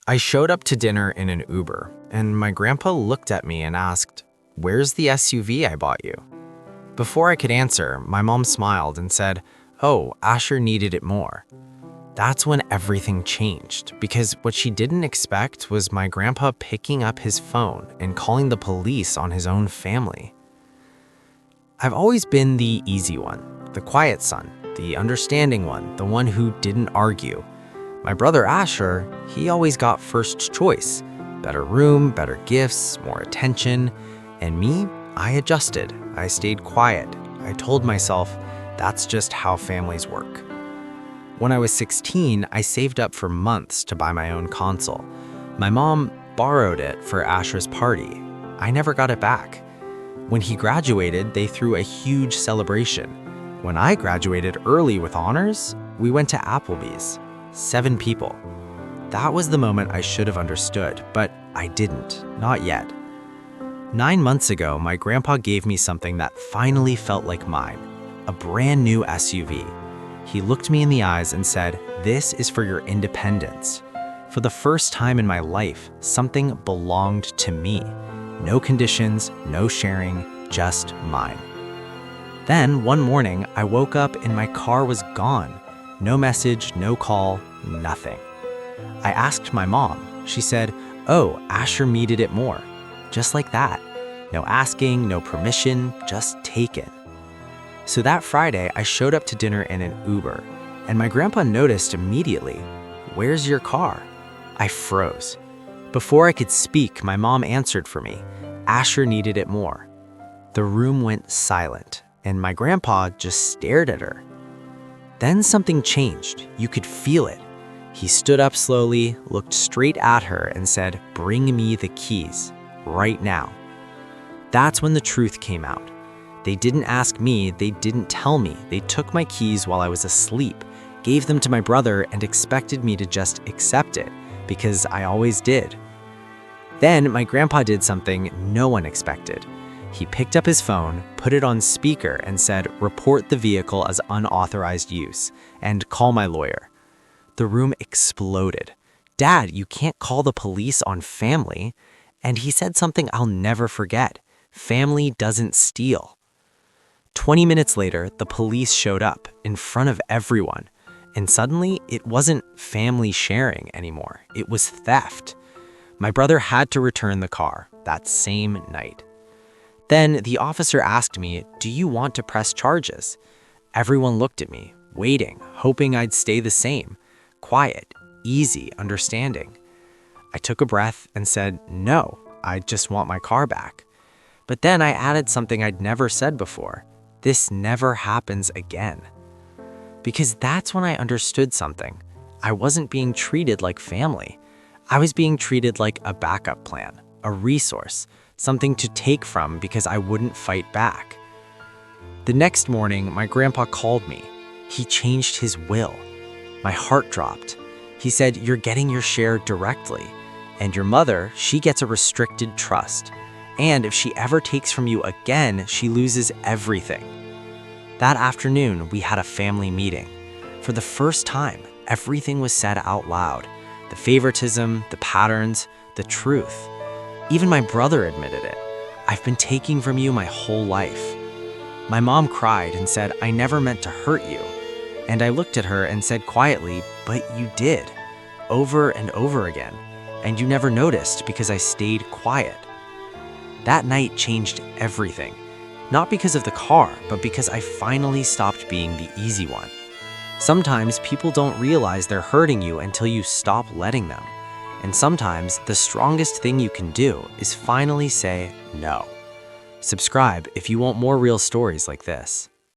I showed up to dinner in an Uber, and my grandpa looked at me and asked, "Where's the SUV I bought you?" Before I could answer, my mom smiled and said, "Oh, Asher needed it more." That's when everything changed, because what she didn't expect was my grandpa picking up his phone and calling the police on his own family. I've always been the easy one, the quiet son, the understanding one, the one who didn't argue. My brother Asher, he always got first choice. Better room, better gifts, more attention. And me, I adjusted. I stayed quiet. I told myself, that's just how families work. When I was 16, I saved up for months to buy my own console. My mom borrowed it for Asher's party. I never got it back. When he graduated, they threw a huge celebration. When I graduated early with honors, we went to Applebee's. 7 people. That was the moment I should have understood, but I didn't, not yet. 9 months ago, my grandpa gave me something that finally felt like mine, a brand new SUV. He looked me in the eyes and said, "This is for your independence." For the first time in my life, something belonged to me. No conditions, no sharing, just mine. Then one morning, I woke up and my car was gone. No message, no call, nothing. I asked my mom. She said, "Oh, Asher needed it more." Just like that. No asking, no permission, just taken. So that Friday, I showed up to dinner in an Uber, and my grandpa noticed immediately, "Where's your car?" I froze. Before I could speak, my mom answered for me. Asher needed it more. The room went silent, and my grandpa just stared at her. Then something changed. You could feel it. He stood up slowly, looked straight at her, and said, "Bring me the keys, right now." That's when the truth came out. They didn't ask me, they didn't tell me. They took my keys while I was asleep, gave them to my brother, and expected me to just accept it, because I always did. Then my grandpa did something no one expected. He picked up his phone, put it on speaker, and said, "Report the vehicle as unauthorized use, and call my lawyer." The room exploded. "Dad, you can't call the police on family." And he said something I'll never forget. Family doesn't steal. 20 minutes later, the police showed up in front of everyone. And suddenly, it wasn't family sharing anymore. It was theft. My brother had to return the car that same night. Then the officer asked me, "Do you want to press charges?" Everyone looked at me, waiting, hoping I'd stay the same. Quiet, easy, understanding. I took a breath and said, "No, I just want my car back." But then I added something I'd never said before. This never happens again. Because that's when I understood something. I wasn't being treated like family. I was being treated like a backup plan, a resource, something to take from because I wouldn't fight back. The next morning, my grandpa called me. He changed his will. My heart dropped. He said, "You're getting your share directly. And your mother, she gets a restricted trust. And if she ever takes from you again, she loses everything." That afternoon, we had a family meeting. For the first time, everything was said out loud. The favoritism, the patterns, the truth. Even my brother admitted it. "I've been taking from you my whole life." My mom cried and said, "I never meant to hurt you." And I looked at her and said quietly, "But you did, over and over again. And you never noticed because I stayed quiet." That night changed everything. Not because of the car, but because I finally stopped being the easy one. Sometimes people don't realize they're hurting you until you stop letting them. And sometimes the strongest thing you can do is finally say no. Subscribe if you want more real stories like this.